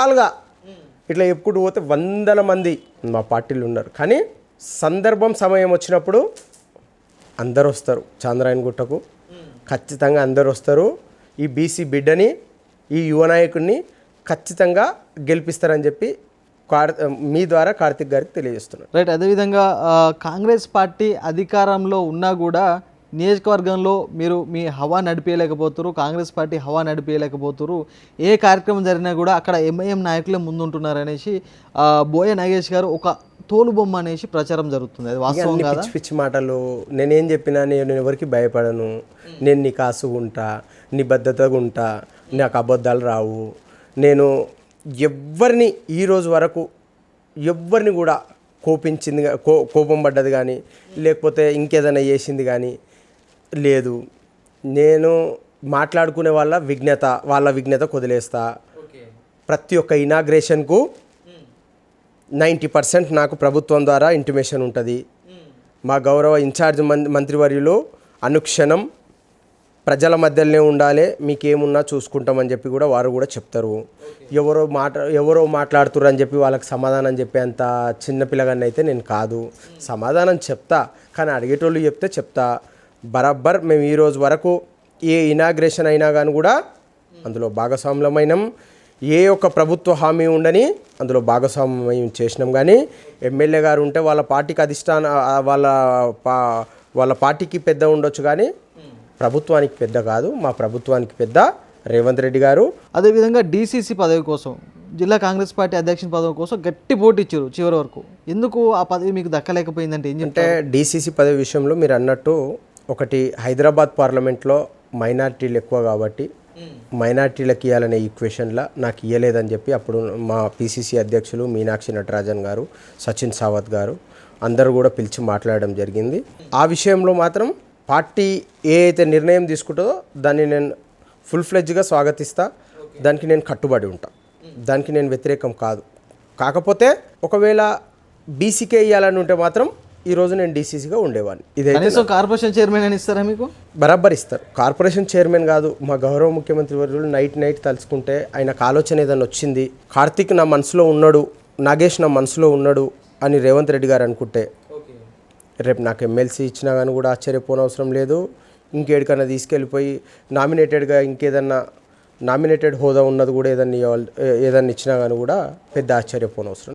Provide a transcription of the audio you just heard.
రకరకాలుగా ఇట్లా చెప్పుకుంటూ పోతే వందల మంది మా పార్టీలు ఉన్నారు. కానీ సందర్భం సమయం వచ్చినప్పుడు అందరు వస్తారు. చాంద్రాయణ గుట్టకు ఖచ్చితంగా అందరు వస్తారు. ఈ బీసీ బిడ్డని, ఈ యువ నాయకుడిని ఖచ్చితంగా గెలిపిస్తారని చెప్పి మీ ద్వారా కార్తిక్ గారికి తెలియజేస్తున్నారు. రైట్. అదేవిధంగా కాంగ్రెస్ పార్టీ అధికారంలో ఉన్నా కూడా నియోజకవర్గంలో మీరు మీ హవా నడిపేయలేకపోతున్నారు, కాంగ్రెస్ పార్టీ హవా నడిపేయలేకపోతున్నారు. ఏ కార్యక్రమం జరిగినా కూడా అక్కడ ఎంఐఎం నాయకులే ముందుంటున్నారు అనేసి బోయ నాగేష్ గారు ఒక తోలుబొమ్మ అనేసి ప్రచారం జరుగుతుంది. అది వాస్తవం కాదా? పిచ్చి మాటలు. నేనేం చెప్పినా నేను ఎవరికి భయపడను, నేను నీ కాసుగా ఉంటా, నిబద్ధతగా ఉంటా, నాకు అబద్ధాలు రావు. నేను ఎవరిని ఈరోజు వరకు ఎవరిని కూడా కోపించింది కోపం పడ్డది కానీ లేకపోతే ఇంకేదైనా చేసింది కానీ లేదు. నేను మాట్లాడుకునే వాళ్ళ విఘ్నత వదిలేస్తా. ప్రతి ఒక్క ఇనాగ్రేషన్కు 90% నాకు ప్రభుత్వం ద్వారా ఇంటిమేషన్ ఉంటుంది. మా గౌరవ ఇన్ఛార్జ్ మంత్రివర్యులు అనుక్షణం ప్రజల మధ్యలోనే ఉండాలి, మీకేమున్నా చూసుకుంటామని చెప్పి కూడా వారు కూడా చెప్తారు. ఎవరో మాట్లాడుతుర్రు అని చెప్పి వాళ్ళకి సమాధానం చెప్పేంత చిన్నపిల్లగాన్ని అయితే నేను కాదు. సమాధానం చెప్తా, కానీ అడిగేటోళ్ళు చెప్తా. బరాబర్ మేము ఈరోజు వరకు ఏ ఇనాగ్రేషన్ అయినా కానీ కూడా అందులో భాగస్వాములమైనాం. ఏ ఒక్క ప్రభుత్వ హామీ ఉండని అందులో భాగస్వామ్యం చేసినాం. కానీ ఎమ్మెల్యే గారు ఉంటే వాళ్ళ పార్టీకి వాళ్ళ పార్టీకి పెద్ద ఉండొచ్చు, కానీ ప్రభుత్వానికి పెద్ద కాదు. మా ప్రభుత్వానికి పెద్ద రేవంత్ రెడ్డి గారు. అదేవిధంగా డీసీసీ పదవి కోసం, జిల్లా కాంగ్రెస్ పార్టీ అధ్యక్షుని పదవి కోసం గట్టి పోటీ ఇచ్చారు చివరి వరకు. ఎందుకు ఆ పదవి మీకు దక్కలేకపోయిందంటే ఏం అంటే డీసీసీ పదవి విషయంలో మీరు అన్నట్టు ఒకటి హైదరాబాద్ పార్లమెంట్లో మైనార్టీలు ఎక్కువ కాబట్టి మైనార్టీలకు ఇవ్వాలనే ఈక్వేషన్లో నాకు ఇవ్వలేదని చెప్పి అప్పుడు మా పిసిసి అధ్యక్షులు మీనాక్షి నటరాజన్ గారు, సచిన్ సావత్ గారు అందరూ కూడా పిలిచి మాట్లాడడం జరిగింది. ఆ విషయంలో మాత్రం పార్టీ ఏ అయితే నిర్ణయం తీసుకుంటుందో దాన్ని నేను ఫుల్ ఫ్లెడ్జ్గా స్వాగతిస్తా. దానికి నేను కట్టుబడి ఉంటా, దానికి నేను వ్యతిరేకం కాదు. కాకపోతే ఒకవేళ బీసీకే ఇవ్వాలని ఉంటే మాత్రం ఈరోజు నేను డీసీసీగా ఉండేవాడిని. ఇదే కార్పొరేషన్ చైర్మన్ అని ఇస్తారా మీకు? బరాబర్ ఇస్తారు. కార్పొరేషన్ చైర్మన్ కాదు, మా గౌరవ ముఖ్యమంత్రి వర్యులు నైట్ తలుచుకుంటే ఆయనకు ఆలోచన ఏదైనా వచ్చింది, కార్తిక్ నా మనసులో ఉన్నాడు, నాగేష్ నా మనసులో ఉన్నాడు అని రేవంత్ రెడ్డి గారు అనుకుంటే రేపు నాకు ఎమ్మెల్సీ ఇచ్చినా కానీ కూడా ఆశ్చర్యపోనవసరం లేదు. ఇంకేడికన్నా తీసుకెళ్ళిపోయి నామినేటెడ్గా ఇంకేదన్నా నామినేటెడ్ హోదా ఉన్నది కూడా ఏదన్నా ఇచ్చినా కానీ కూడా పెద్ద ఆశ్చర్యపోనవసరం.